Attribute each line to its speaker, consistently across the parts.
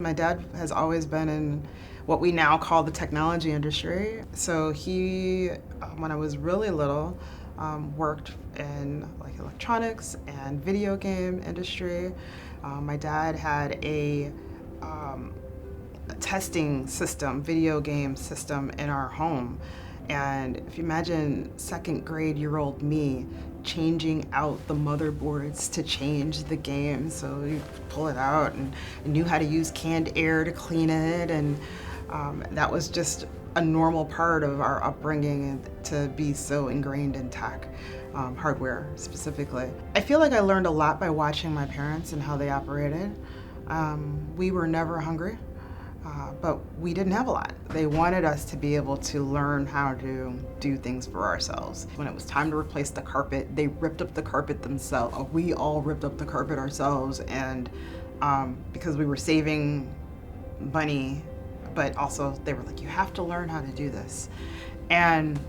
Speaker 1: My dad has always been in what we now call the technology industry. So he, when I was really little, worked in like electronics and video game industry. My dad had a testing system, video game system in our home. And if you imagine second grade year old me changing out the motherboards to change the game, so you pull it out and knew how to use canned air to clean it, and that was just a normal part of our upbringing to be so ingrained in tech, hardware specifically. I feel like I learned a lot by watching my parents and how they operated. We were never hungry. But we didn't have a lot. They wanted us to be able to learn how to do things for ourselves. When it was time to replace the carpet, they ripped up the carpet themselves. We all ripped up the carpet ourselves, and because we were saving money, but also they were like, you have to learn how to do this. And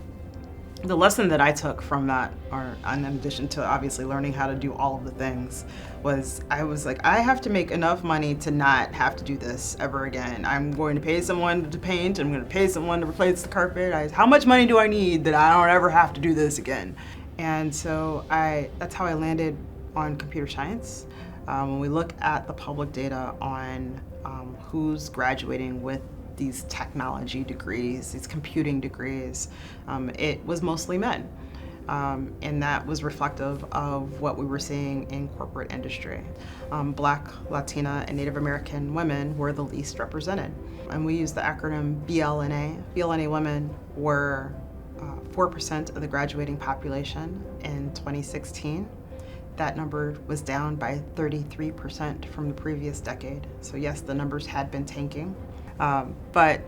Speaker 1: the lesson that I took from that, or in addition to obviously learning how to do all of the things, was I was like, I have to make enough money to not have to do this ever again. I'm going to pay someone to paint, I'm going to pay someone to replace the carpet. How much money do I need that I don't ever have to do this again? And so that's how I landed on computer science. When we look at the public data on who's graduating with these technology degrees, these computing degrees, it was mostly men. And that was reflective of what we were seeing in corporate industry. Black, Latina, and Native American women were the least represented. And we used the acronym BLNA. BLNA women were 4% of the graduating population in 2016. That number was down by 33% from the previous decade. So yes, the numbers had been tanking. But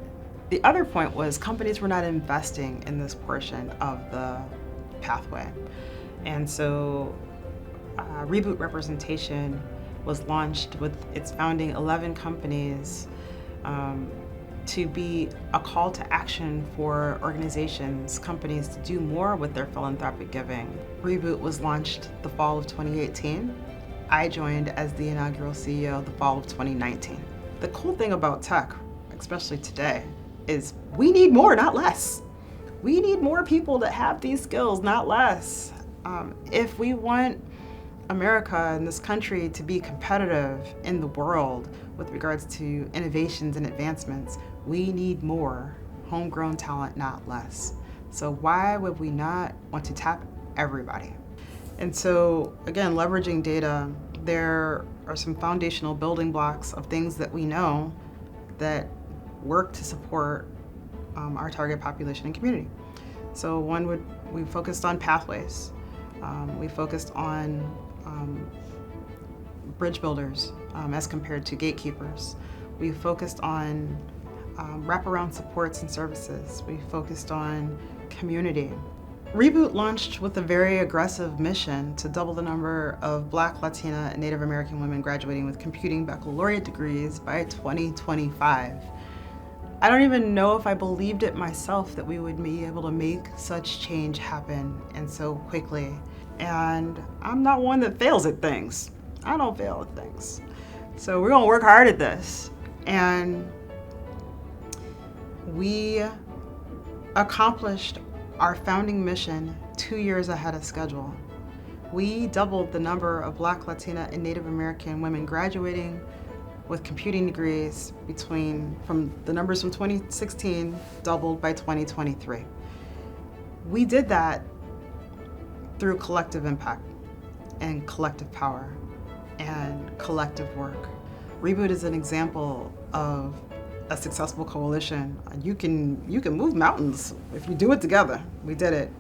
Speaker 1: the other point was companies were not investing in this portion of the pathway. And so Reboot Representation was launched with its founding 11 companies to be a call to action for organizations, companies to do more with their philanthropic giving. Reboot was launched the fall of 2018. I joined as the inaugural CEO the fall of 2019. The cool thing about tech, especially today, is we need more, not less. We need more people that have these skills, not less. If we want America and this country to be competitive in the world with regards to innovations and advancements, we need more homegrown talent, not less. So why would we not want to tap everybody? And so again, leveraging data, there are some foundational building blocks of things that we know that work to support our target population and community. So we focused on pathways. We focused on bridge builders as compared to gatekeepers. We focused on wraparound supports and services. We focused on community. Reboot launched with a very aggressive mission to double the number of Black, Latina, and Native American women graduating with computing baccalaureate degrees by 2025. I don't even know if I believed it myself that we would be able to make such change happen and so quickly. And I'm not one that fails at things. I don't fail at things. So we're gonna work hard at this. And we accomplished our founding mission 2 years ahead of schedule. We doubled the number of Black, Latina, and Native American women graduating with computing degrees from the numbers from 2016 doubled by 2023. We did that through collective impact and collective power and collective work. Reboot is an example of a successful coalition. You can move mountains if you do it together. We did it.